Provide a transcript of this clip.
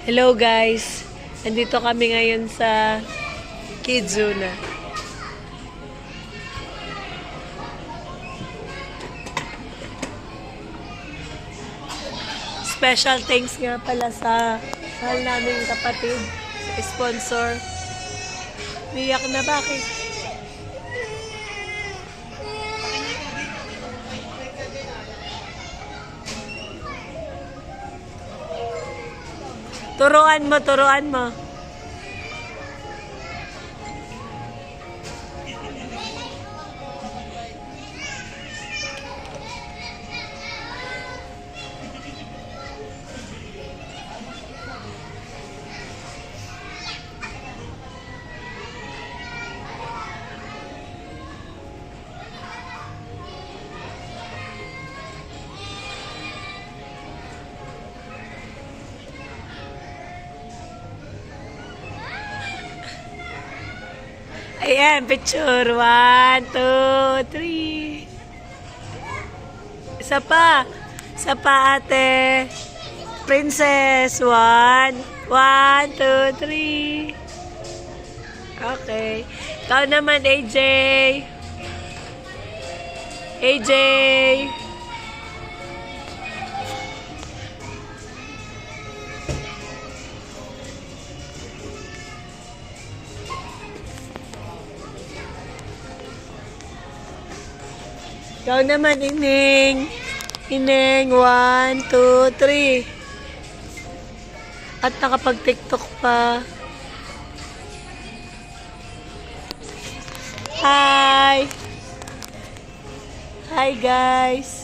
Hello guys! Nandito kami ngayon sa Kidzuna. Special thanks nga pala sa mahal naming kapatid, sa sponsor. Miyak na bakit? Turuan mo, turuan mo. Ayan, picture. 1, 2, 3. Isa pa. Isa pa, ate. Princess. 1, 2, 3. Okay. Ikaw naman, AJ. AJ. Ikaw naman, Ining. Ining, 1, 2, 3. At nakapag-TikTok pa. Hi! Hi, guys!